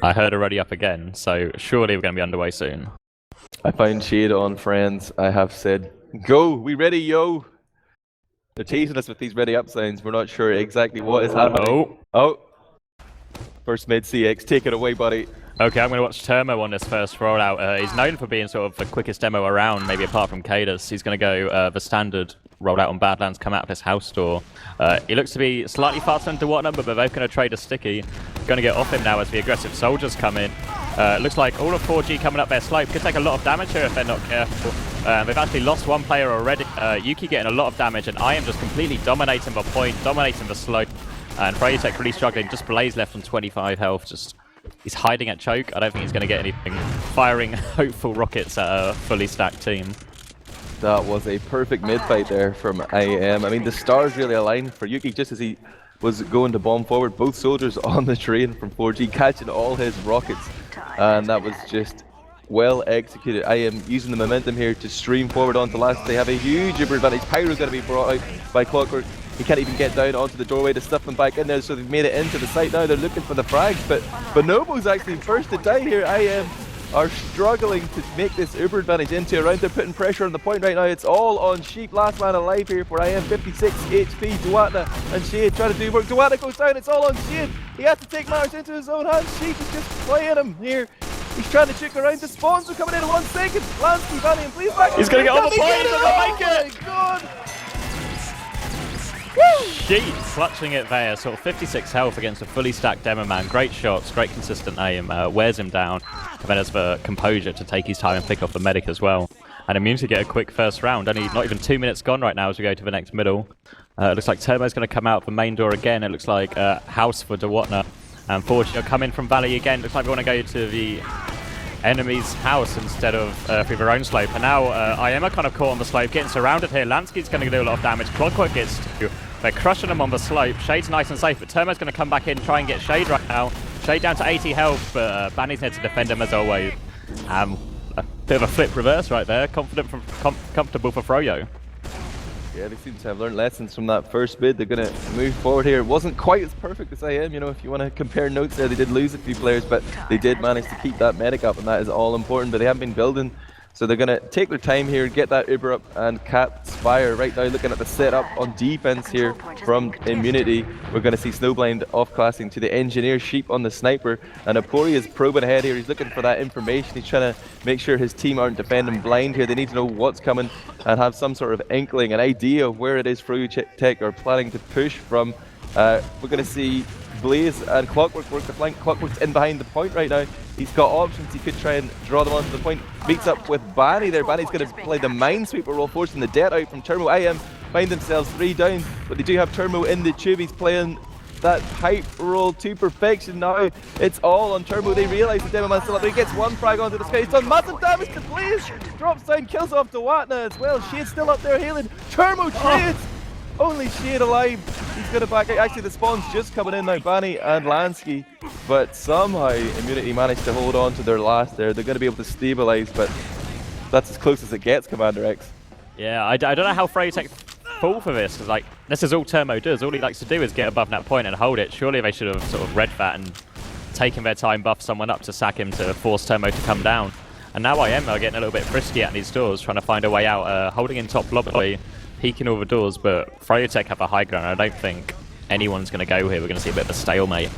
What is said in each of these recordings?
I heard already up again, so surely we're going to be underway soon. I found shade on friends. I have said, go, we ready, yo? They're teasing us with these ready up signs. We're not sure exactly what is happening. Oh. First mid CX, take it away, buddy. Okay, I'm going to watch Termo on this first rollout. He's known for being sort of the quickest demo around, maybe apart from Cadus. He's going to go the standard rollout on Badlands, come out of his house door. He looks to be slightly faster than Dewatna, but they're both going to trade a sticky. Going to get off him now as the aggressive soldiers come in. Looks like all of 4G coming up their slope could take a lot of damage here if they're not careful. They've actually lost one player already. Yuki getting a lot of damage, and I am just completely dominating the point, dominating the slope. And Freytech really struggling, just Blaze left on 25 health, he's hiding at choke. I don't think he's going to get anything. Firing hopeful rockets at a fully stacked team. That was a perfect mid-fight there from IM. I mean, the stars really aligned for Yuki just as he was going to bomb forward. Both soldiers on the train from 4G, catching all his rockets. And that was just well executed. IM using the momentum here to stream forward onto last. They have a huge Uber advantage. Pyro's going to be brought out by Clockwork. He can't even get down onto the doorway to stuff them back in there, so they've made it into the site now. They're looking for the frags, but Bonobo's actually first to die here. IM are struggling to make this Uber advantage into a round. They're putting pressure on the point right now. It's all on Sheep, last man alive here for IM. 56 HP, Dewatna and Shade trying to do work. Dewatna goes down, it's all on Shade. He has to take matters into his own hands. Sheep is just playing him here. He's trying to check around. The spawns are coming in 1 second. Lansky, Vanny, and please back. He's going to get on the point. He's going to make it. Oh my god. Sheep clutching it there, sort of 56 health against a fully stacked demo man. Great shots, great consistent aim, wears him down. And then has the composure to take his time and pick off the medic as well. And immune to get a quick first round. Only not even 2 minutes gone right now as we go to the next middle. It looks like Turbo's going to come out the main door again. It looks like house for Dewatna. And Forge come in from Valley again. Looks like we want to go to the enemy's house instead of through their own slope. And now IM are kind of caught on the slope, getting surrounded here. Lansky's going to do a lot of damage. Clockwork gets to. They're crushing him on the slope. Shade's nice and safe, but Termo's going to come back in, try and get Shade right now. Shade down to 80 health, but Banny's there to defend him as always. A bit of a flip reverse right there. Comfortable for Froyo. Yeah, they seem to have learned lessons from that first bid. They're going to move forward here. It wasn't quite as perfect as IM, you know, if you want to compare notes there. They did lose a few players, but they did manage to keep that medic up, and that is all important. But they haven't been building, so they're going to take their time here, get that Uber up, and Cat's Fire right now looking at the setup on defense here from Immunity. We're going to see Snowblind off-classing to the Engineer, Sheep on the Sniper, and Apori is probing ahead here. He's looking for that information. He's trying to make sure his team aren't defending blind here. They need to know what's coming and have some sort of inkling, an idea of where it is Tech are planning to push from. We're going to see Blaze and Clockwork work the flank. Clockwork's in behind the point right now. He's got options. He could try and draw them onto the point. Meets up with Banny there. Banny's going to play the Minesweeper role, forcing the debt out from Turmo. IM find themselves 3 down, but they do have Turmo in the tube. He's playing that pipe roll to perfection now. It's all on Turbo. They realise the demo man's still up there. He gets 1 frag onto the sky. He's done massive damage to Blaze. Drops down, kills off Dewatna as well. Shade's still up there healing. Turbo trades. Only Shade alive. He's going to back out. Actually, the spawn's just coming in now, Banny and Lansky. But somehow Immunity managed to hold on to their last there. They're going to be able to stabilise, but that's as close as it gets, Commander X. Yeah, I don't know how Freytech fall for this, because like, this is all Turmo does. All he likes to do is get above that point and hold it. Surely they should have sort of read that and taken their time, buff someone up to sack him to force Turmo to come down. And now IM are getting a little bit frisky at these doors, trying to find a way out, holding in top lobby, peeking over doors, but Freytech have a high ground. I don't think anyone's going to go here. We're going to see a bit of a stalemate.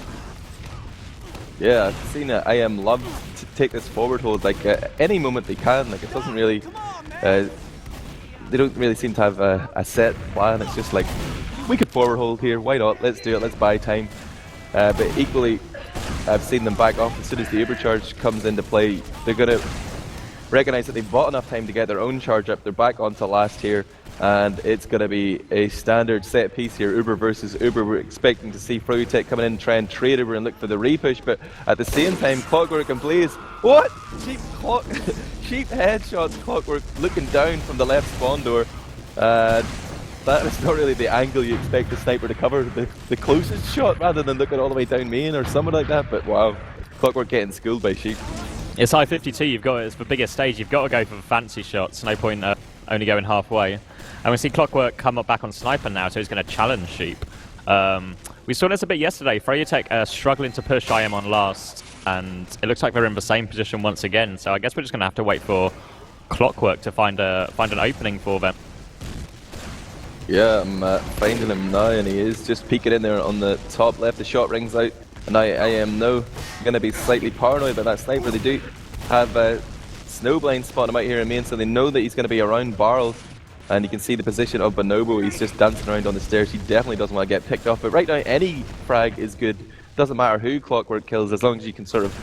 Yeah, I've seen it. IM love to take this forward hold, like any moment they can. Like, it doesn't really, they don't really seem to have a set plan. It's just like, we could forward hold here, why not? Let's do it, let's buy time. But equally, I've seen them back off as soon as the Uber charge comes into play. They're going to recognize that they've bought enough time to get their own charge up. They're back onto last here, and it's going to be a standard set piece here, Uber versus Uber. We're expecting to see Freytech coming in and try and trade Uber and look for the repush, but at the same time, Clockwork and Blaze, what? Cheap headshots. Clockwork looking down from the left spawn door. That is not really the angle you expect the sniper to cover, the closest shot, rather than looking all the way down main or something like that. But wow, Clockwork getting schooled by Sheep. It's i52, it's the biggest stage, you've got to go for the fancy shots, no point only going halfway. And we see Clockwork come up back on Sniper now, so he's going to challenge Sheep. We saw this a bit yesterday, Freytech struggling to push IM on last. and it looks like they're in the same position once again. So I guess we're just going to have to wait for Clockwork to find an opening for them. Yeah, I'm finding him now, and he is just peeking in there on the top left. The shot rings out, and I am now going to be slightly paranoid about that sniper. They do have Snowblind spotting him out here in main, so they know that he's going to be around barrels. And you can see the position of Bonobo. He's just dancing around on the stairs. He definitely doesn't want to get picked off. But right now, any frag is good. Doesn't matter who Clockwork kills, as long as you can sort of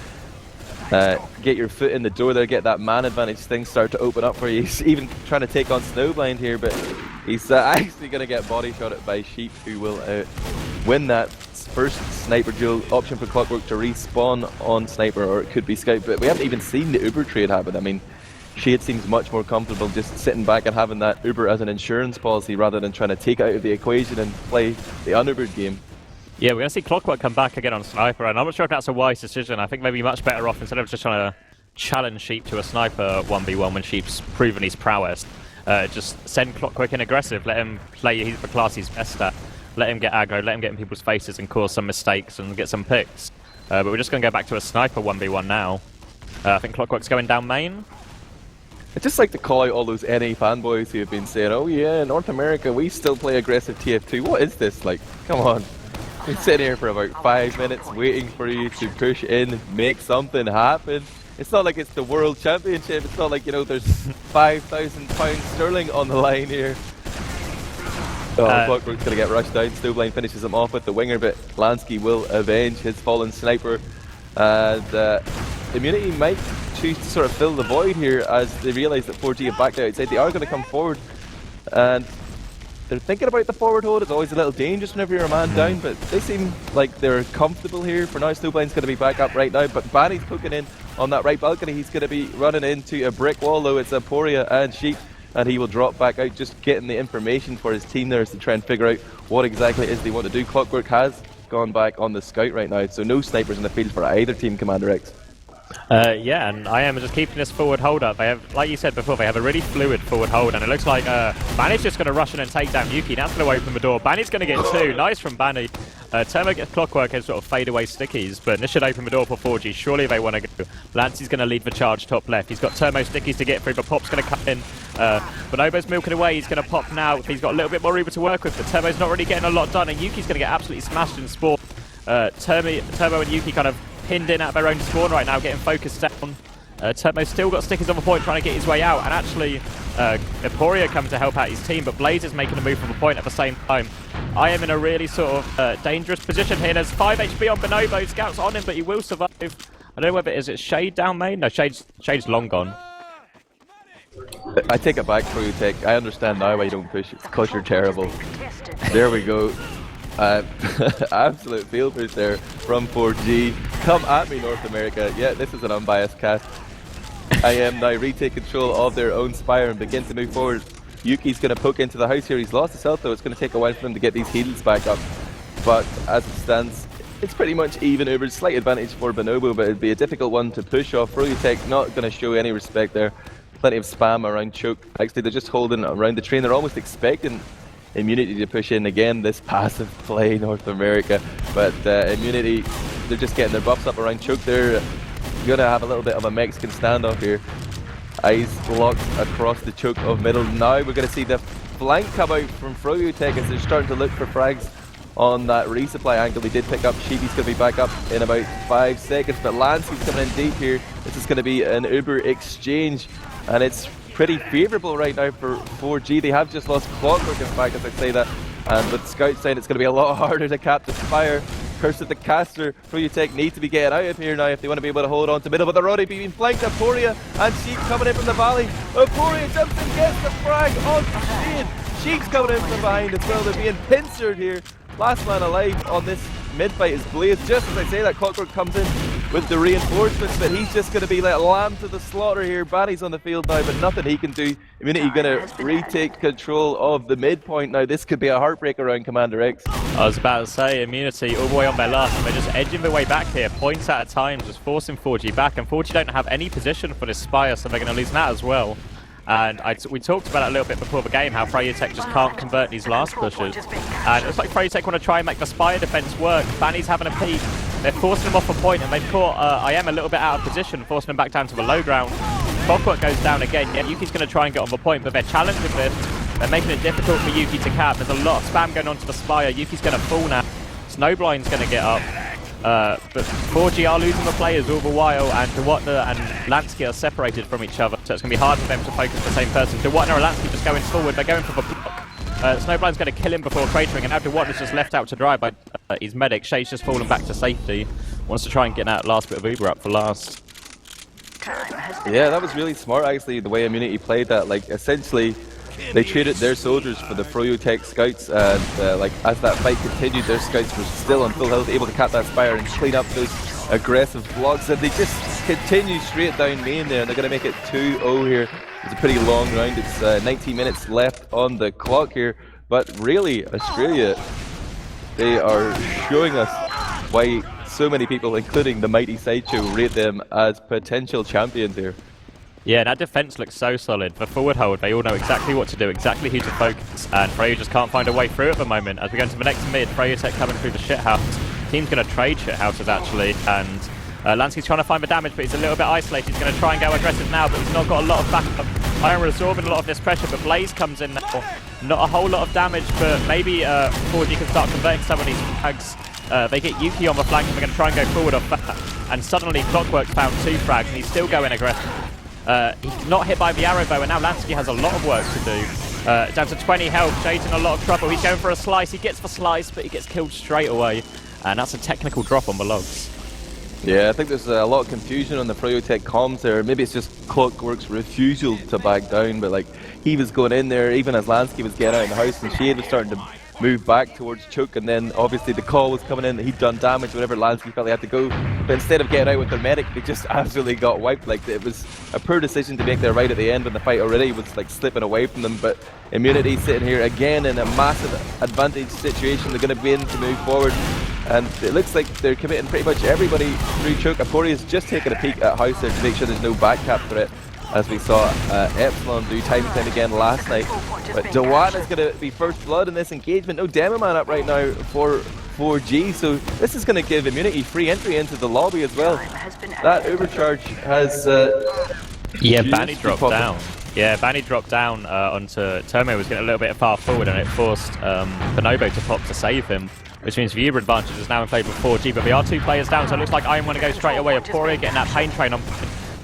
get your foot in the door there, get that man advantage. Things start to open up for you. He's even trying to take on Snowblind here, but he's actually going to get body shotted by Sheep, who will win that first sniper duel. Option for Clockwork to respawn on sniper, or it could be scout. But we haven't even seen the Uber trade happen. I mean, Shade seems much more comfortable just sitting back and having that Uber as an insurance policy rather than trying to take it out of the equation and play the un-Ubered game. Yeah, we're going to see Clockwork come back again on Sniper, and I'm not sure if that's a wise decision. I think maybe much better off, instead of just trying to challenge Sheep to a Sniper 1v1 when Sheep's proven his prowess, just send Clockwork in aggressive, let him play the class he's best at, let him get aggro, let him get in people's faces and cause some mistakes and get some picks. But we're just going to go back to a Sniper 1v1 now. I think Clockwork's going down main. I'd just like to call out all those NA fanboys who have been saying, oh yeah, in North America we still play aggressive TF2. What is this? Like, come on. We've been sitting here for about 5 minutes waiting for you to push in, make something happen. It's not like it's the World Championship. It's not like, you know, there's £5,000 sterling on the line here. Oh, Clockwork's going to get rushed down. Snowblind finishes him off with the winger, but Lansky will avenge his fallen sniper. And Immunity might choose to sort of fill the void here as they realise that 4G have backed out outside. They are going to come forward, and they're thinking about the forward hold. It's always a little dangerous whenever you're a man down, but they seem like they're comfortable here. For now, Snowblind's going to be back up right now, but Banny's poking in on that right balcony. He's going to be running into a brick wall, though. It's Aporia and Sheep, and he will drop back out, just getting the information for his team there to try and figure out what exactly it is they want to do. Clockwork has gone back on the scout right now, so no snipers in the field for either team, Commander X. Yeah, and I am just keeping this forward hold up. They have, like you said before, they have a really fluid forward hold, and it looks like Banny's just going to rush in and take down Yuki. That's going to open the door. Banny's going to get two. Nice from Banny. Termo gets Clockwork and sort of fade away stickies, but this should open the door for 4G. Surely they want to go. Lancy's going to lead the charge top left. He's got Termo stickies to get through, but Pop's going to come in. Bonobo's milking away. He's going to pop now. He's got a little bit more Uber to work with, but Termo's not really getting a lot done, and Yuki's going to get absolutely smashed in spawn. Turbo and Yuki kind of pinned in at their own spawn right now, getting focused down. Turbo's still got stickers on the point, trying to get his way out, and actually Aporia comes to help out his team, but Blaze is making a move from the point at the same time. I am in a really sort of dangerous position here. There's 5 HP on Bonobo, Scout's on him, but he will survive. I don't know whether it's Shade down main? No, Shade's long gone. I take it back for you, Tech. I understand now why you don't push. It's because you're terrible. There we go. Absolute field push there from 4G. Come at me, North America. Yeah, this is an unbiased cast. I am now retake control of their own spire and begin to move forward. Yuki's going to poke into the house here. He's lost his health, though. It's going to take a while for him to get these heals back up. But as it stands, it's pretty much even over. Slight advantage for Bonobo, but it'd be a difficult one to push off. Frolutech not going to show any respect there. Plenty of spam around Choke. Actually, they're just holding around the train. They're almost expecting Immunity to push in again. This passive play, North America. But Immunity, they're just getting their buffs up around Choke. They're going to have a little bit of a Mexican standoff here. Eyes locked across the Choke of middle. Now we're going to see the flank come out from Frolutech as they're starting to look for frags on that resupply angle. They did pick up Sheepy's going to be back up in about 5 seconds, but Lancey's coming in deep here. This is going to be an Uber exchange, and it's pretty favourable right now for 4G. They have just lost Clockwork, in fact, as I say that, and with Scout saying it's going to be a lot harder to cap this fire. Curse of the caster. Frolutech need to be getting out of here now if they want to be able to hold on to middle, but they're already being flanked. Aporia and Sheep coming in from the valley. Aporia jumps and gets the frag on Shade. Sheep's coming in from behind as well. They're being pincered here. Last man alive on this mid-fight is Blaze. Just as I say that, Clockwork comes in with the reinforcements, but he's just going to be let lamb to the slaughter here. Banny's on the field now, but nothing he can do. Immunity going to retake control of the midpoint now. This could be a heartbreak around Commander X. I was about to say, Immunity all the way on their last, and they're just edging their way back here, points at a time, just forcing 4G back, and 4G don't have any position for this Spire, so they're going to lose that as well. And we talked about it a little bit before the game, how Frolutech just can't convert these last pushes. And it looks like Frolutech want to try and make the Spire defense work. Banny's having a peek. They're forcing him off a point, and they've caught IM a little bit out of position, forcing him back down to the low ground. Clockwork goes down again. Yeah, Yuki's going to try and get on the point, but they're challenging this. They're making it difficult for Yuki to cap. There's a lot of spam going on to the Spire. Yuki's going to fall now. Snowblind's going to get up. But 4G are losing the players all the while, and Dewatner and Lansky are separated from each other, so it's going to be hard for them to focus the same person. Dewatner and Lansky just going forward. They're going for the block. Snowblind's going to kill him before cratering, and now Dewatner's just left out to dry by his medic. Shay's just fallen back to safety. Wants to try and get that last bit of Uber up for last. Yeah, that was really smart actually, the way Immunity played that. Like, essentially, they traded their soldiers for the Froyotech scouts, and like as that fight continued, their scouts were still on full health, able to cap that Spire and clean up those aggressive blocks, and they just continue straight down main there, and they're going to make it 2-0 here. It's a pretty long round. It's 19 minutes left on the clock here, but really, Australia, they are showing us why so many people, including the mighty Sideshow, rate them as potential champions here. Yeah, that defense looks so solid. The forward hold, they all know exactly what to do, exactly who to focus, and Freya just can't find a way through at the moment. As we go into the next mid, Freyotech coming through the shithouse. Team's going to trade shithouses actually, and Lansky's trying to find the damage, but he's a little bit isolated. He's going to try and go aggressive now, but he's not got a lot of backup. Iron absorbing a lot of this pressure, but Blaze comes in now. Not a whole lot of damage, but maybe 4G can start converting some of these frags. They get Yuki on the flank, and they're going to try and go forward off that. And suddenly Clockwork's found 2 frags, and he's still going aggressive. He's not hit by the arrow bow, and now Lansky has a lot of work to do. Down to 20 health, Jade's in a lot of trouble. He's going for a slice. He gets the slice, but he gets killed straight away. And that's a technical drop on the logs. Yeah, I think there's a lot of confusion on the Froyotech comms there. Maybe it's just Clockwork's refusal to back down, but like he was going in there even as Lansky was getting out of the house, and Shade was starting to move back towards Choke, and then obviously the call was coming in that he'd done damage whenever Lansky felt he had to go, but instead of getting out with their medic, they just absolutely got wiped. Like, it was a poor decision to make there right at the end when the fight already was like slipping away from them. But Immunity sitting here again in a massive advantage situation. They're going to be in to move forward, and it looks like they're committing pretty much everybody through Choke. Aporia's just taking a peek at House there to make sure there's no back cap threat, as we saw Epsilon do time and time again last night. But Dewatner's going to be first blood in this engagement. No demo man up right now for 4G, so this is going to give Immunity free entry into the lobby as well. That overcharge has... yeah, Banny dropped down. Yeah, Banny dropped down onto Tomo, was getting a little bit far forward, and it forced Bonobo to pop to save him. Which means the Uber advantage is now in favour of 4G, but they are 2 players down, so it looks like I want to go straight away. Aporia getting that pain train on.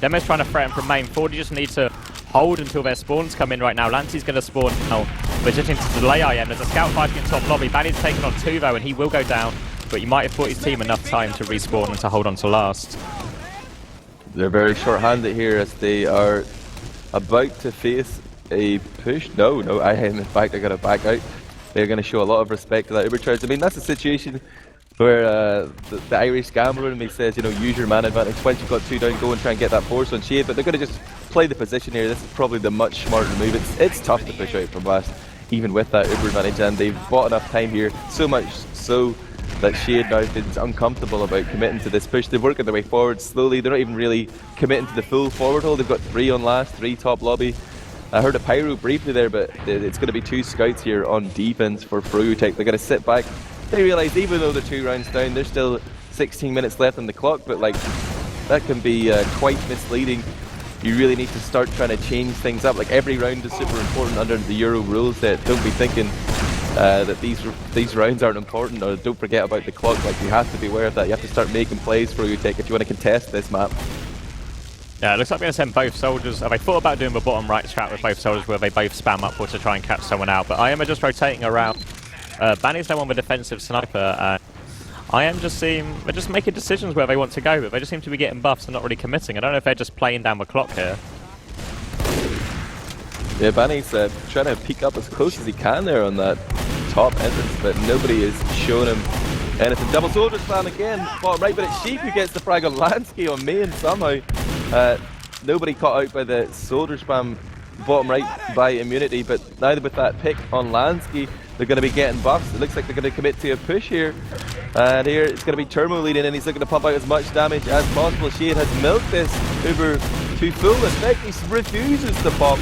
Demo's trying to threaten from main. 4G just need to hold until their spawns come in right now. Lancy's going to spawn now. We're just into delay IM. There's a scout fighting in top lobby. Banny's taken on 2 though, and he will go down, but you might have bought his team enough time to respawn and to hold on to last. They're very short-handed here as they are about to face a push. No, in fact, they're going to back out. They're going to show a lot of respect to that overcharge. I mean, that's a situation where the Irish gambler in me says, you know, use your man advantage. Once you've got 2 down, go and try and get that force on Shade. But they're going to just play the position here. This is probably the much smarter move. It's tough to push out from last, even with that Uber advantage, and they've bought enough time here. So much so that Shade now is uncomfortable about committing to this push. They're working their way forward slowly. They're not even really committing to the full forward hold. They've got 3 on last, 3 top lobby. I heard a pyro briefly there, but it's going to be 2 scouts here on defense for Froyotech. They're going to sit back. They realise even though they're 2 rounds down, there's still 16 minutes left on the clock, but like that can be quite misleading. You really need to start trying to change things up. Like, every round is super important under the Euro rules set. Don't be thinking that these rounds aren't important, or don't forget about the clock. Like, you have to be aware of that. You have to start making plays for Froyotech if you want to contest this map. Yeah, it looks like we're going to send both soldiers. They thought about doing the bottom right strat with both soldiers where they both spam upwards to try and catch someone out, but I am just rotating around. Banny's no one with defensive sniper, and they're just making decisions where they want to go, but they just seem to be getting buffs and not really committing. I don't know if they're just playing down the clock here. Yeah, Banny's trying to peek up as close as he can there on that top entrance, but nobody is showing him anything. Double soldier spam again, bottom right, but it's Sheep who gets the frag on Lansky on main somehow. Nobody caught out by the soldier spam bottom right by Immunity, but now with that pick on Lansky, they're going to be getting buffs. It looks like they're going to commit to a push here. And here it's going to be Turmo leading in. He's looking to pump out as much damage as possible. Shade has milked this Uber to full effect. He refuses to pop,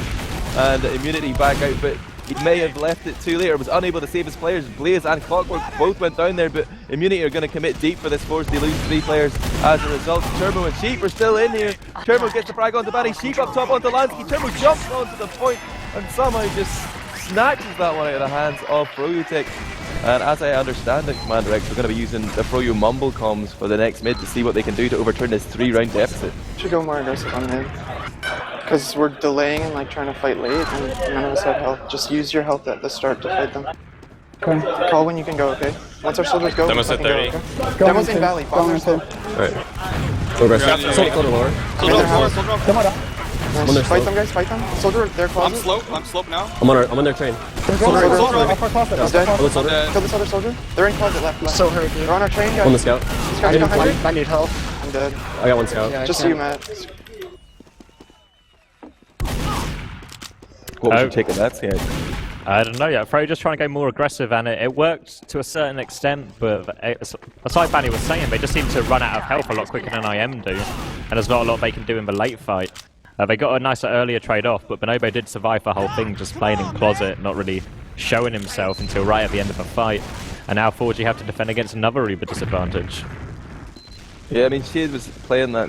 and Immunity back out. But He may have left it too late or was unable to save his players. Blaze and Clockwork both went down there, but Immunity are going to commit deep for this force. They lose 3 players as a result. Turbo and Sheep are still in here. Turbo gets the frag onto Banny. Sheep up top onto Lansky. Turbo jumps onto the point and somehow just snatches that one out of the hands of Froyotech. And as I understand it, Commander X, we're going to be using the Froyo Mumble comms for the next mid to see what they can do to overturn this 3-round deficit. Should go more aggressive on mid. Because we're delaying and like trying to fight late, and none of us have health. Just use your health at the start to fight them. Okay. Call when you can go, okay? Once our soldiers go, Demo's at 30. Go, okay? Demo's in Valley, follow their slope. Alright. So aggressive. Soldier lower. Nice. Fight them, guys, fight them. Soldier, they're closet. I'm slope now. I'm on their train. Soldier, he's dead. Oh, soldier. Kill this other soldier. They're in closet left. So hurt, dude. They're on our train, guys. On the scout. This guy's behind you. I need help. I'm dead. I got 1 scout. Yeah, Just so you, Matt. What was your take on that, Sky? I don't know yet. Fro just trying to go more aggressive, and it worked to a certain extent, but as like Banny was saying, they just seem to run out of health a lot quicker than IM do, and there's not a lot they can do in the late fight. They got a nicer earlier trade-off, but Bonobo did survive the whole thing, just playing in closet, not really showing himself until right at the end of the fight. And now 4G have to defend against another Uber disadvantage. Yeah, I mean, Shade was playing that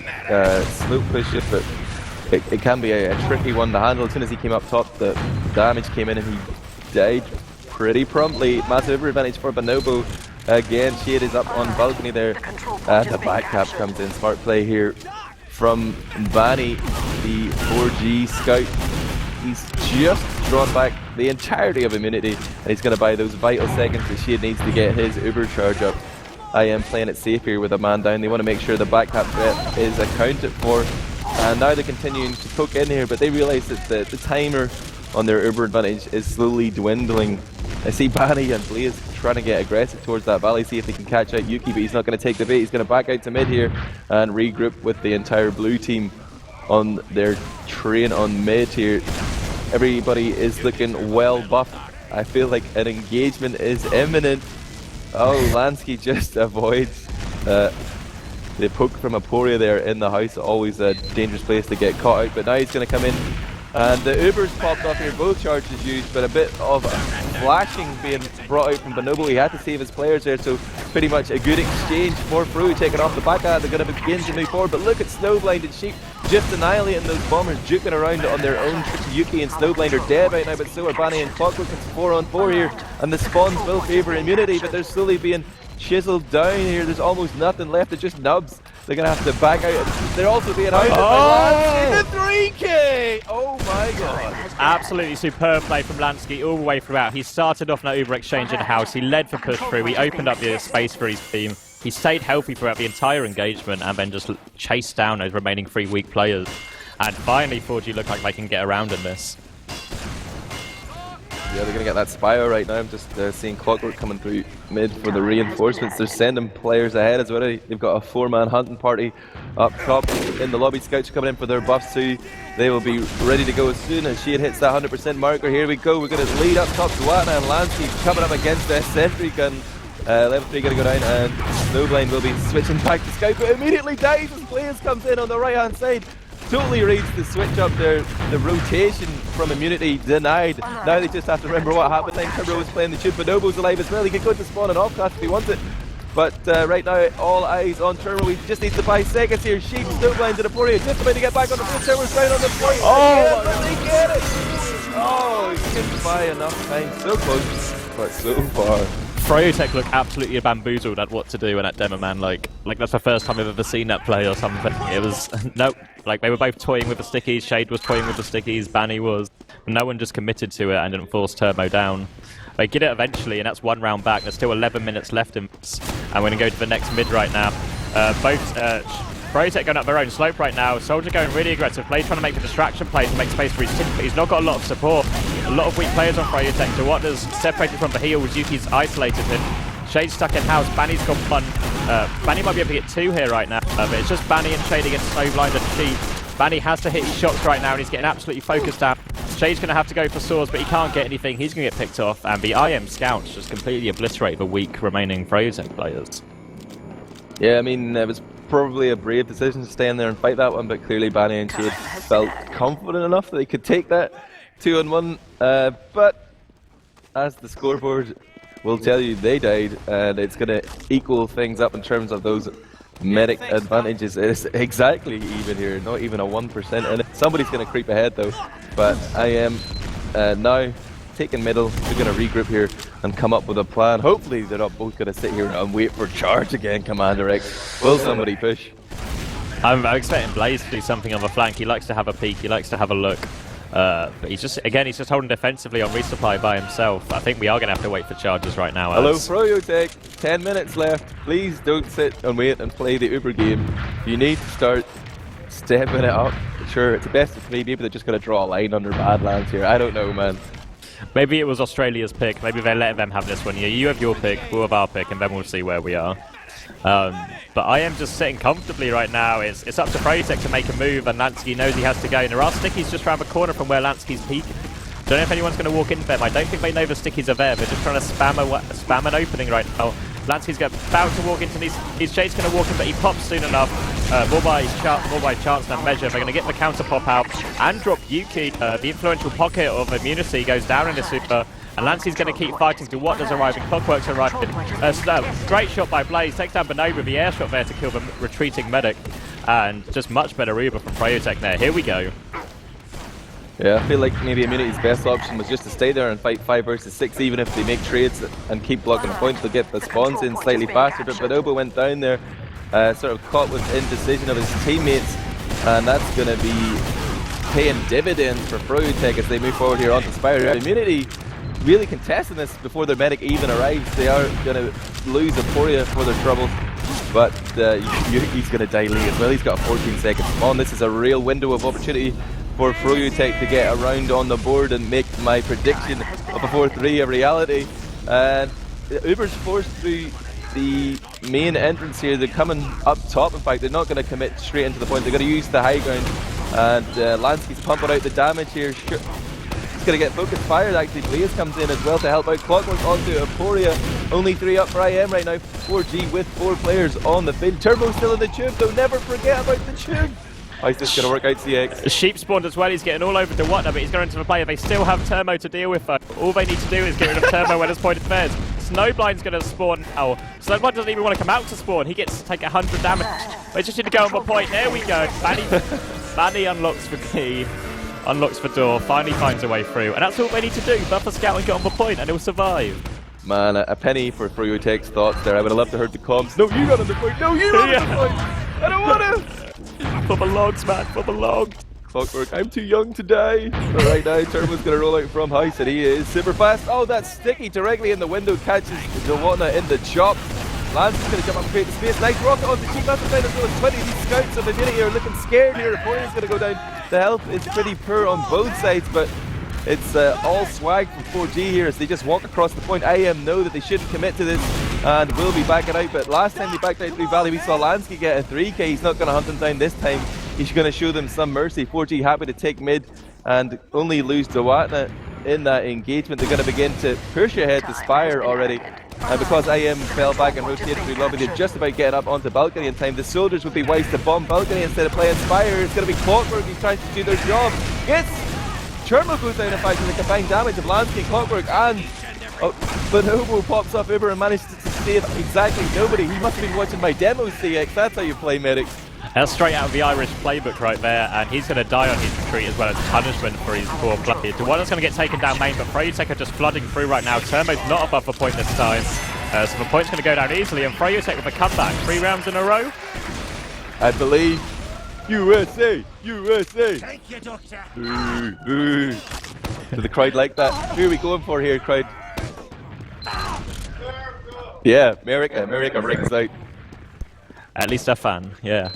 slope push, but it can be a tricky one to handle. As soon as he came up top, the damage came in and he died pretty promptly. Massive advantage for Bonobo. Again, Shade is up on balcony there. The back cap comes in. Smart play here from Banny, the 4G scout. He's just drawn back the entirety of Immunity, and he's going to buy those vital seconds that Shade needs to get his Uber charge up. I am playing it safe here with a man down. They want to make sure the back cap threat is accounted for. And now they're continuing to poke in here, but they realise that the timer on their Uber advantage is slowly dwindling. I see Banny and Blaze trying to get aggressive towards that valley, see if they can catch out Yuki, but he's not going to take the bait. He's going to back out to mid here and regroup with the entire blue team on their train on mid here. Everybody is looking well buffed. I feel like an engagement is imminent. Oh, Lansky just avoids the poke from Aporia there in the house. Always a dangerous place to get caught out, but now he's going to come in. And the Ubers popped off here, both charges used, but a bit of flashing being brought out from Bonobo. He had to save his players there, so pretty much a good exchange for Fru, taking off the back of that. They're going to begin to move forward, but look at Snowblind and Sheep just annihilating those bombers, juking around on their own. Yuki and Snowblind are dead right now, but so are Banny and Clockwork. It's 4-on-4 here, and the spawns will favour Immunity, but they're slowly being chiseled down here. There's almost nothing left. It's just nubs. They're going to have to back out. They're also being out by Lansky. The 3K! Oh my god. Absolutely superb play from Lansky all the way throughout. He started off in that Uber exchange in the house. He led for push through. He opened up the space for his team. He stayed healthy throughout the entire engagement and then just chased down those remaining 3 weak players. And finally 4G look like they can get around in this. Yeah, they're going to get that Spire right now. I'm just seeing Clockwork coming through mid for the reinforcements. They're sending players ahead as well. They've got a 4-man hunting party up top in the lobby. Scouts are coming in for their buffs too. They will be ready to go as soon as Shade hits that 100% marker. Here we go. We're going to lead up top to Watna and Lansky coming up against the sentry gun. Level 3 going to go down, and Snowblind will be switching back to Scout, but immediately dies as Blaze comes in on the right hand side. Totally reads to switch up the rotation from Immunity, denied. Now they just have to remember what happened. Turbo was playing the tube, Bonobo's alive as well. He could go to spawn and off class if he wants it. But right now, all eyes on Turbo. We just need to buy seconds here. Sheep, Snowblind and Aporia just about to get back on the field. Turbo's down on the point. Oh, but they get it! Oh, he couldn't buy enough time. So close, but so far. Froyotech look absolutely bamboozled at what to do and at Demo Man, like that's the first time I've ever seen that play or something. It was, nope, like they were both toying with the stickies, Shade was toying with the stickies, Banny was. No one just committed to it and didn't force Turbo down. They get it eventually, and that's 1 round back. There's still 11 minutes left in this, and we're going to go to the next mid right now. Froyotech going up their own slope right now. Soldier going really aggressive play, trying to make the distraction play to make space for his team, but he's not got a lot of support. A lot of weak players on Froyotech. So what does separated from the heels? Yuki's isolated him. Shade's stuck in house. Banny's got 1. Banny might be able to get 2 here right now, but it's just Banny and Shade against Snowblind and Sheep. Banny has to hit his shots right now, and he's getting absolutely focused out. Shade's going to have to go for swords, but he can't get anything. He's going to get picked off, and the IM scouts just completely obliterate the weak remaining Froyotech players. Yeah, I mean, it was probably a brave decision to stay in there and fight that one, but clearly Banny and Shade felt confident enough that they could take that 2-on-1. But as the scoreboard will tell you, they died, and it's going to equal things up in terms of those medic advantages. It's exactly even here, not even a 1%, and somebody's going to creep ahead though, but I am now taking middle. They're going to regroup here and come up with a plan. Hopefully they're not both going to sit here and wait for charge again, Commander X. Will somebody push? I'm expecting Blaze to do something on the flank. He likes to have a peek, he likes to have a look. But he's just holding defensively on resupply by himself. I think we are going to have to wait for charges right now. Hello, Froyotech. 10 minutes left. Please don't sit and wait and play the Uber game. You need to start stepping it up. Sure, it's the best of 3. Maybe they're just going to draw a line under Badlands here. I don't know, man. Maybe it was Australia's pick. Maybe they let them have this one. Yeah, you have your pick, we'll have our pick, and then we'll see where we are. But I am just sitting comfortably right now. It's up to Froyotech to make a move, and Lansky knows he has to go. And there are stickies just around the corner from where Lansky's peeking. Don't know if anyone's going to walk into them. I don't think they know the stickies are there. They're just trying to spam an opening right now. Lansky's about to walk into these. Jade's going to walk in, but he pops soon enough. More by chance than measure. They're going to get the counter pop out and drop Yuki. The influential pocket of immunity goes down in the super. And Lansky's going to keep fighting till what does arriving. Clockwork's arriving. Great shot by Blaze. Takes down Bonobo with the air shot there to kill the retreating medic. And just much better Uber from Froyotech there. Here we go. Yeah, I feel like maybe Immunity's best option was just to stay there and fight 5 versus 6, even if they make trades and keep blocking the point. They'll get the spawns in slightly faster, but Bonobo went down there, sort of caught with indecision of his teammates, and that's going to be paying dividends for Froyotech as they move forward here onto Spire. Immunity really contesting this before their medic even arrives. They are going to lose Aporia for their trouble, but he's going to dilate as well. He's got a 14-second spawn. This is a real window of opportunity for Froyotech to get around on the board and make my prediction of a 4-3 a reality. And Uber's forced through the main entrance here. They're coming up top. In fact, they're not going to commit straight into the point. They're going to use the high ground, and Lansky's pumping out the damage here. He's going to get focused fire. Actually, Blaze comes in as well to help out. Clockwork onto Aporia. Only 3 up for IM right now. 4G with 4 players on the field. Turbo's still in the tube, though. Never forget about the tube. How's this going to work out, CX? Sheep spawned as well. He's getting all over the Watner, but he's going into the player. They still have Turbo to deal with. All they need to do is get rid of Turbo when it's pointed theirs. Snowblind's going to spawn now. Snowblind doesn't even want to come out to spawn. He gets to take 100 damage. They just need to go on the point. There we go. Manny unlocks the key. Unlocks the door. Finally finds a way through. And that's all they need to do. Buff a scout and get on the point, and he'll survive. Man, a penny for Froyotech's thoughts there. I would have loved to heard the comms. No, you got on the point. No, you got on the point. I don't want to. For the logs, man, for the logs. Clockwork, I'm too young to die. But right now, Turbo's going to roll out from house, and he is super fast. Oh, that's sticky directly in the window, catches Zawatna in the chop. Lance is going to jump up and create the space. Nice rocket on the cheap left side as well as 20. These scouts of Immunity are looking scared here. Aporia's going to go down. The health is pretty poor on both sides, but it's all swag from 4G here as they just walk across the point. IM know that they shouldn't commit to this and will be backing out, but last time they backed out through Valley, we saw Lansky get a 3k. He's not going to hunt them down this time. He's going to show them some mercy. 4G happy to take mid and only lose Zawatna in that engagement. They're going to begin to push ahead to Spire already. And because IM fell back and rotated through lobby, they're just about getting up onto balcony in time. The soldiers would be wise to bomb balcony instead of playing Spire. It's going to be Clockwork. He's trying to do their job. Gets Chermo goes down in fact with the combined damage of Lansky, Clockwork, and Bonobo pops up Uber and manages to save exactly nobody. He must have been watching my demo, CX. That's how you play medics. That's straight out of the Irish playbook right there, and he's going to die on his retreat as well as punishment for his poor play. Dewana's going to get taken down main, but Froyotech are just flooding through right now. Turbo's not above the point this time, so the point's going to go down easily, and Froyotech with a comeback. 3 rounds in a row. I believe. USA! USA! Thank you, Doctor. Do the crowd like that? Who are we going for here, crowd? Yeah, America rings out. At least a fan, yeah.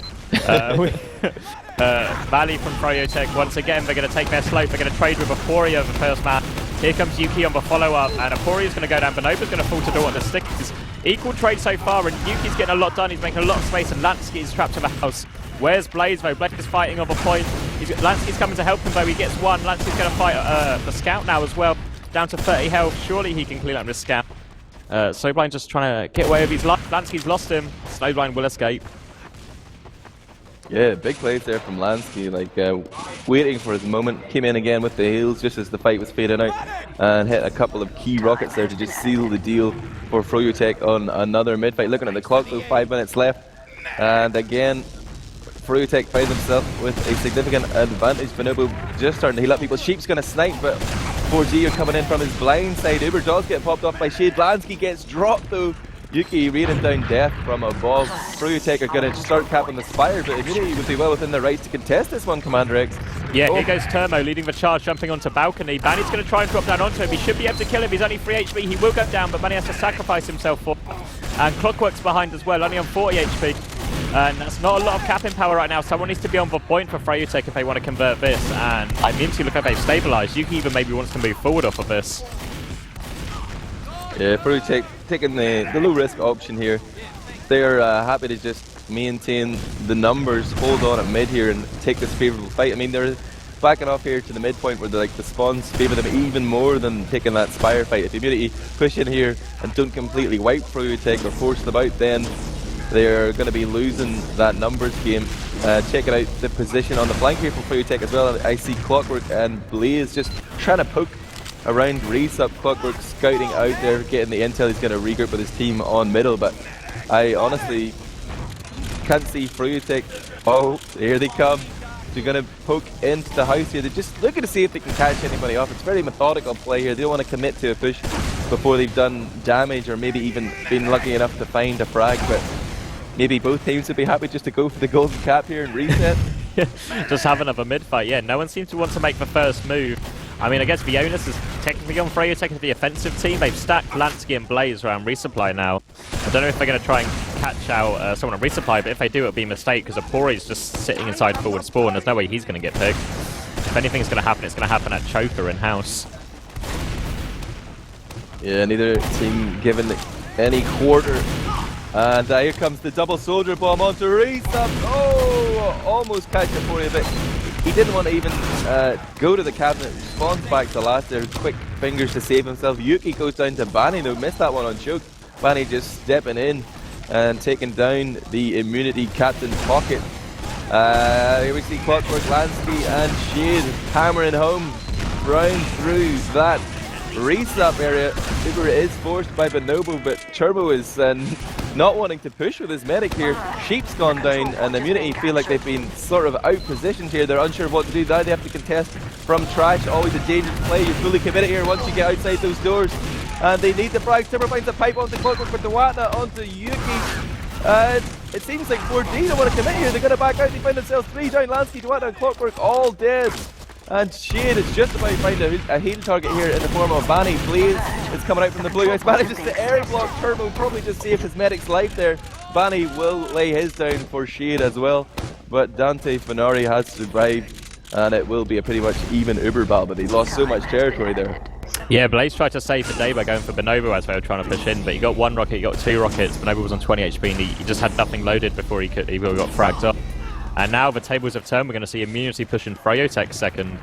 Valley from Froyotech, once again, they're going to take their slope, they're going to trade with Aporia the first man. Here comes Yuki on the follow-up, and Aporia's going to go down, Bonobo's going to fall to door on the sticks. Equal trade so far, and Yuki's getting a lot done, he's making a lot of space, and Lansky is trapped in the house. Where's Blaze though? Blaze is fighting on the point. Lansky's coming to help him though, he gets one. Lansky's going to fight the scout now as well. Down to 30 health, surely he can clean up this scout. Snowblind just trying to get away with his life. Lansky's lost him. Snowblind will escape. Yeah, big plays there from Lansky, like waiting for his moment. Came in again with the heals just as the fight was fading out and hit a couple of key rockets there to just seal the deal for Froyotech on another mid-fight. Looking at the clock though, 5 minutes left. And again, Froyotech finds himself with a significant advantage. Bonobo just starting to heal up people. Sheep's going to snipe, but 4G are coming in from his blind side. Uber does get popped off by Shade. Blansky gets dropped though. Yuki raining down death from above. Froyotech are going to start capping the Spire, but Immunity would be well within their rights to contest this one, Commander X. Yeah, here goes Turmo leading the charge, jumping onto balcony. Banny's going to try and drop down onto him. He should be able to kill him. He's only 3 HP. He will go down, but Banny has to sacrifice himself for it. And Clockwork's behind as well, only on 40 HP. And that's not a lot of capping power right now. Someone needs to be on the point for Froyotech if they want to convert this. And Immunity look like they've stabilised. Yuki even maybe wants to move forward off of this. Yeah, Froyotech taking the low-risk option here. They're happy to just maintain the numbers, hold on at mid here and take this favourable fight. I mean, they're backing off here to the midpoint where the spawns favour them even more than taking that Spire fight. If Immunity push in here and don't completely wipe Froyotech or force them out, then they're going to be losing that numbers game. Checking out the position on the flank here for Froyotech as well. I see Clockwork and Blaze just trying to poke around Reese up. Clockwork scouting out there, getting the intel. He's going to regroup with his team on middle, but I honestly can't see Froyotech. Oh, here they come. They're going to poke into the house here. They're just looking to see if they can catch anybody off. It's very methodical play here. They don't want to commit to a push before they've done damage or maybe even been lucky enough to find a frag, but maybe both teams would be happy just to go for the golden cap here and reset. Just have another mid-fight. Yeah, no one seems to want to make the first move. I mean, I guess the onus is technically on Froyotech as the offensive team. They've stacked Lansky and Blaze around resupply now. I don't know if they're going to try and catch out someone on resupply, but if they do, it'll be a mistake because Apori's just sitting inside forward spawn. There's no way he's going to get picked. If anything's going to happen, it's going to happen at Choker in house. Yeah, neither team given any quarter. And here comes the double soldier bomb onto Reese. Oh, almost catch it for you, but he didn't want to even go to the cabinet. Spawns back to last there. Quick fingers to save himself. Yuki goes down to Banny though. Missed that one on choke. Banny just stepping in and taking down the Immunity Captain Pocket. Here we see Clockwork, Lansky and Shade hammering home round through that Reese up area. Uber is forced by Bonobo, but Turbo is not wanting to push with his medic here. Sheep's gone down and Immunity feel like they've been sort of out positioned here. They're unsure of what to do. Now they have to contest from trash. Always a dangerous play. You're fully committed here once you get outside those doors. And they need the frag. Turbo finds a pipe onto Clockwork for Dewata onto Yuki. It seems like 4D don't want to commit here. They're going to back out. They find themselves 3 down. Lansky, Dewata and Clockwork all dead. And Shade is just about to find a heal target here in the form of Banny. Blaze is coming out from the blue house. Banny just the area block. Turbo probably just saved his medic's life there. Banny will lay his down for Shade as well. But Dante Fenari has survived. And it will be a pretty much even Uber battle. But he lost so much territory there. Yeah, Blaze tried to save the day by going for Bonobo as they were trying to push in, but he got 1 rocket, he got 2 rockets. Bonobo was on 20 HP and he just had nothing loaded before he got fragged up. And now the tables have turned. We're going to see Immunity pushing Froyotech second.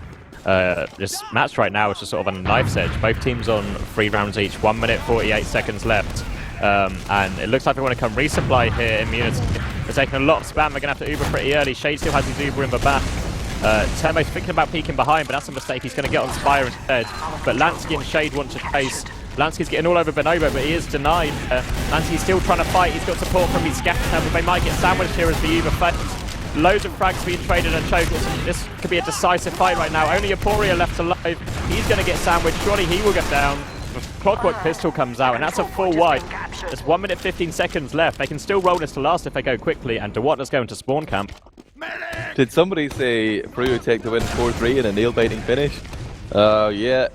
This match right now is just sort of on a knife's edge. Both teams on 3 rounds each, 1 minute 48 seconds left. And it looks like they want to come resupply here. Immunity. They're taking a lot of spam. They're going to have to Uber pretty early. Shade still has his Uber in the back. Termo's thinking about peeking behind, but that's a mistake. He's going to get on Spire instead. But Lansky and Shade want to chase. Lansky's getting all over Bonobo, but he is denied. Lansky's still trying to fight. He's got support from his scatter, but they might get sandwiched here as the Uber fight. Loads of frags being traded and choked. This could be a decisive fight right now. Only Aporia left alive. He's going to get sandwiched. Surely he will get down. The Clockwork pistol comes out, and that's a full wipe. There's 1 minute 15 seconds left. They can still roll this to last if they go quickly, and Dewata's going to spawn camp. Did somebody say Froyotech to win 4-3 in a nail-biting finish? Oh, yeah.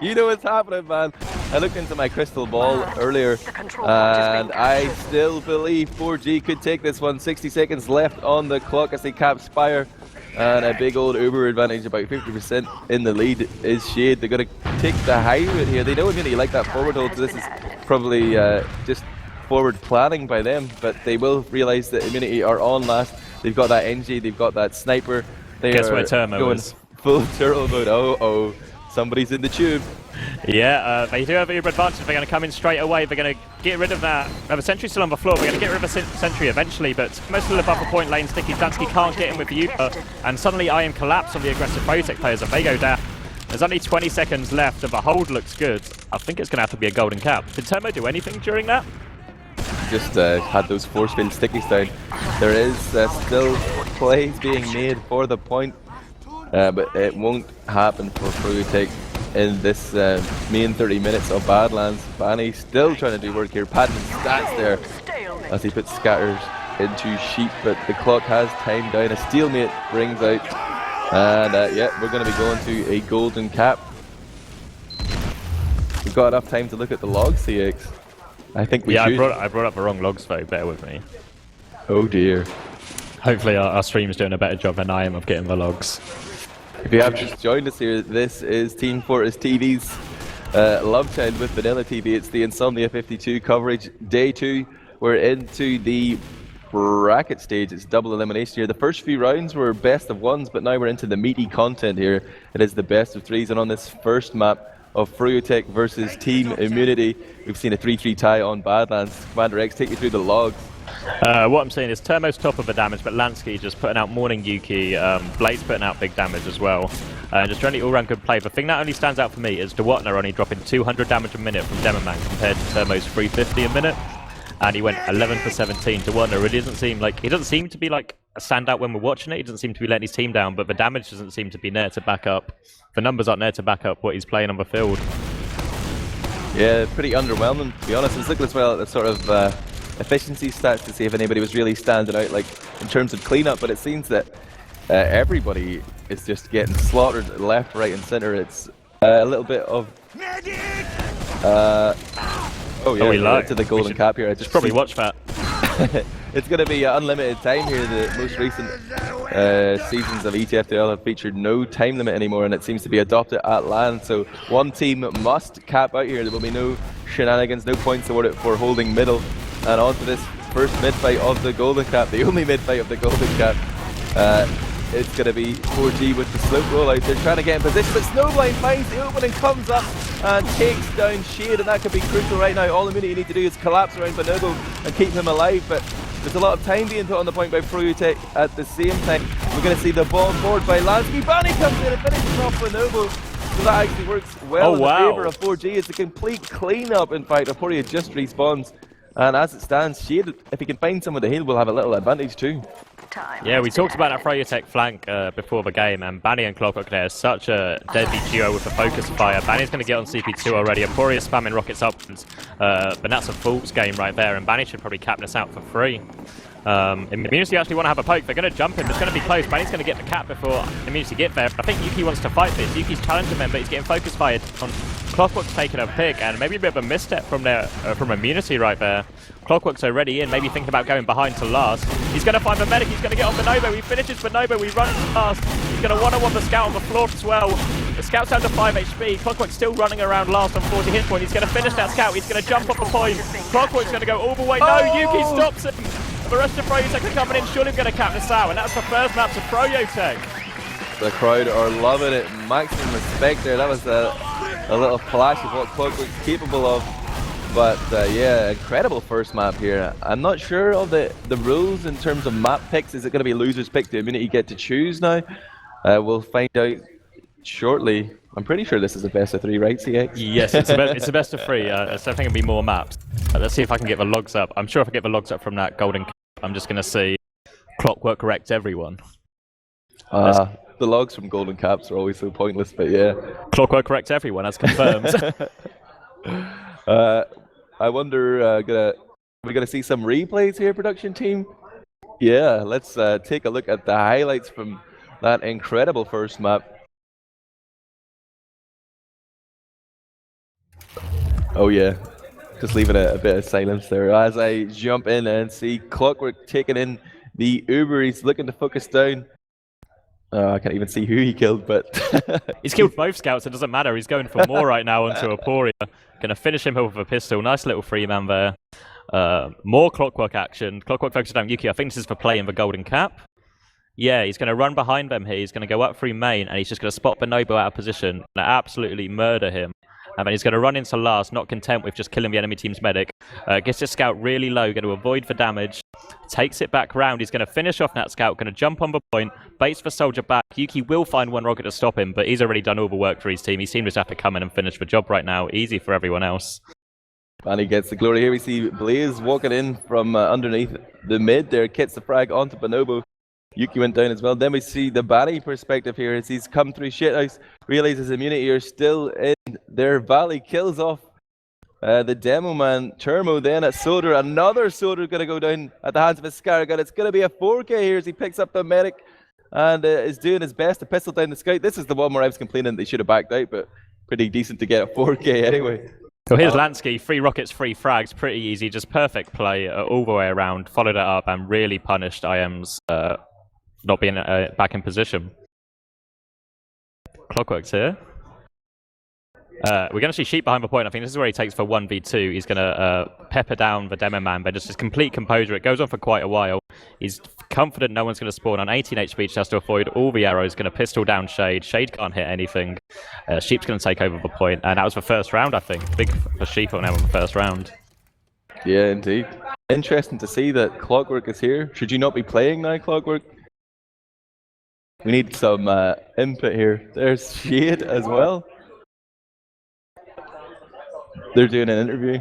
You know what's happening, man. I looked into my crystal ball earlier, and I still believe 4G could take this one. 60 seconds left on the clock as they cap Spire. And a big old Uber advantage, about 50% in the lead is Shade. They're going to take the high route here. They don't really like that forward hold, so this is probably just forward planning by them. But they will realise that Immunity are on last. They've got that NG, they've got that sniper. They Guess are where Turmo going is. Full turtle mode. Oh, Somebody's in the tube. Yeah, they do have Uber advantage. They're going to come in straight away. They're going to get rid of that. They have a sentry still on the floor. They're going to get rid of a sentry eventually, but most of the buffer point lane, Sticky Dansky can't get in with the Uber, and suddenly I am collapsed on the aggressive Biotech players, and they go down. There's only 20 seconds left, and the hold looks good. I think it's going to have to be a golden cap. Did Termo do anything during that? Just had those force field stickies down. There is still plays being made for the point, but it won't happen for Fruyotech in this main 30 minutes of Badlands. Banny still trying to do work here, padding stats there as he puts scatters into sheep, but the clock has timed down. A stalemate brings out, and yeah, we're going to be going to a golden cap. We've got enough time to look at the logs, CX. I think we should. I brought up the wrong logs though, bear with me. Oh dear. Hopefully our stream is doing a better job than I am of getting the logs. If you have just joined us here, this is Team Fortress TV's love child with Vanilla TV. It's the Insomnia 52 coverage, day 2. We're into the bracket stage. It's double elimination here. The first few rounds were best of ones, but now we're into the meaty content here. It is the best of 3s, and on this first map of Fruyotech versus Team Immunity, we've seen a 3-3 tie on Badlands. Commander X, take you through the logs. What I'm saying is Termo's top of the damage, but Lansky just putting out Morning Yuki, Blaze putting out big damage as well. Just generally all-round good play. The thing that only stands out for me is DeWatner only dropping 200 damage a minute from Demoman compared to Termo's 350 a minute. And he went 11 for 17. DeWatner really doesn't seem like, he doesn't seem to be like a standout when we're watching it. He doesn't seem to be letting his team down, but the damage doesn't seem to be there to back up. The numbers aren't there to back up what he's playing on the field. Yeah, pretty underwhelming, to be honest. I was looking as well at the sort of efficiency stats to see if anybody was really standing out, like in terms of cleanup, but it seems that everybody is just getting slaughtered left, right, and center. It's a little bit of. Oh yeah, we lied to the golden cap here. I just probably watch that. It's going to be unlimited time here. The most recent seasons of ETFDL have featured no time limit anymore, and it seems to be adopted at LAN. So one team must cap out here. There will be no shenanigans, no points awarded for holding middle. And on to this first mid-fight of the golden cap, the only mid-fight of the golden cap. It's going to be 4G with the slope rollout. They're trying to get in position, but Snowblind finds the opening, comes up and takes down Shade, and that could be crucial right now. All Immunity need to do is collapse around Bonobo and keep him alive, but there's a lot of time being put on the point by Fruyotech at the same time. We're going to see the bomb forward by Lansky. Banny comes in and finishes off Bonobo, so that actually works well in the favour of 4G. It's a complete clean-up, in fact. Aporia just respawns, and as it stands, Shade, if he can find someone to heal, will have a little advantage too. Yeah, we talked about that Fruyotech flank before the game, and Banny and Clockwork there is such a deadly duo with a focus fire. Banny's going to get on CP2 already. Aporia spamming rockets upwards, but that's a Fool's game right there, and Banny should probably cap this out for free. Immunity actually want to have a poke. They're going to jump him. It's going to be close. Banny's going to get the cap before Immunity get there. I think Yuki wants to fight this. Yuki's challenging him, but he's getting focus fired on Clockwork's taking a pick, and maybe a bit of a misstep from from Immunity right there. Clockwork's already in, maybe thinking about going behind to last. He's going to find the medic. He's going to get on Bonobo. He finishes Bonobo. We run fast. He's going to one-on-one the scout on the floor as well. The scout's down to 5 HP. Clockwork's still running around last on 40 hit point. He's going to finish that scout. He's going to jump off the point. Clockwork's going to go all the way. No, Yuki stops him. The rest of Fruyotech are coming in. Surely going to cap this out, and that's the first map to Fruyotech. The crowd are loving it. Maximum respect there. That was a little flash of what Clockwork's capable of. But yeah, incredible first map here. I'm not sure of the rules in terms of map picks. Is it going to be losers pick the Immunity get to choose now? We'll find out shortly. I'm pretty sure this is a best of 3, right, CX? Yes, it's a best of 3. So I think it'll be more maps. Let's see if I can get the logs up. I'm sure if I get the logs up from that golden cap, I'm just going to see Clockwork wrecked everyone. The logs from golden caps are always so pointless, but yeah. Clockwork wrecked everyone, as confirmed. I wonder, we're gonna see some replays here, production team. Yeah, let's take a look at the highlights from that incredible first map. Oh yeah, just leaving a bit of silence there as I jump in and see Clockwork taking in the Uber. He's looking to focus down. I can't even see who he killed, but he's killed both scouts. It doesn't matter. He's going for more right now onto Aporia. Going to finish him with a pistol. Nice little 3-man there. More Clockwork action. Clockwork focuses down Yuki. I think this is for playing the golden cap. Yeah, he's going to run behind them here. He's going to go up through main, and he's just going to spot Bonobo out of position and absolutely murder him. And then he's going to run into last, not content with just killing the enemy team's medic. Gets his scout really low, going to avoid the damage. Takes it back round. He's going to finish off that scout, going to jump on the point, baits the soldier back. Yuki will find one rocket to stop him, but he's already done all the work for his team. His team just have to come in and finish the job right now. Easy for everyone else. And he gets the glory here. We see Blaze walking in from underneath the mid there, kits the frag onto Bonobo. Yuki went down as well. Then we see the Valley perspective here as he's come through shithouse, realizes immunity are still in their Valley, kills off the demo man Turmo. Then at Soder, another Soder going to go down at the hands of his Scaragad. It's going to be a 4K here as he picks up the medic and is doing his best to pistol down the scout. This is the one where I was complaining they should have backed out, but pretty decent to get a 4K anyway. So here's Lansky, 3 rockets, 3 frags, pretty easy, just perfect play all the way around, followed it up and really punished IM's not being back in position. Clockwork's here. We're going to see Sheep behind the point. I think this is where he takes for 1v2. He's going to pepper down the demo man, but just his complete composure. It goes on for quite a while. He's confident no one's going to spawn on 18 HP, just has to avoid all the arrows. Going to pistol down Shade. Shade can't hit anything. Sheep's going to take over the point, and that was the first round, I think. Big for Sheep on the first round. Yeah, indeed. Interesting to see that Clockwork is here. Should you not be playing now, Clockwork? We need some input here. There's Shade as well. They're doing an interview.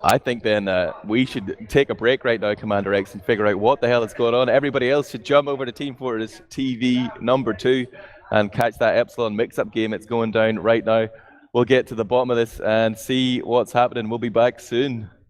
I think then we should take a break right now, Commander X, and figure out what the hell is going on. Everybody else should jump over to Team Fortress TV #2 and catch that Epsilon mix-up game. It's going down right now. We'll get to the bottom of this and see what's happening. We'll be back soon.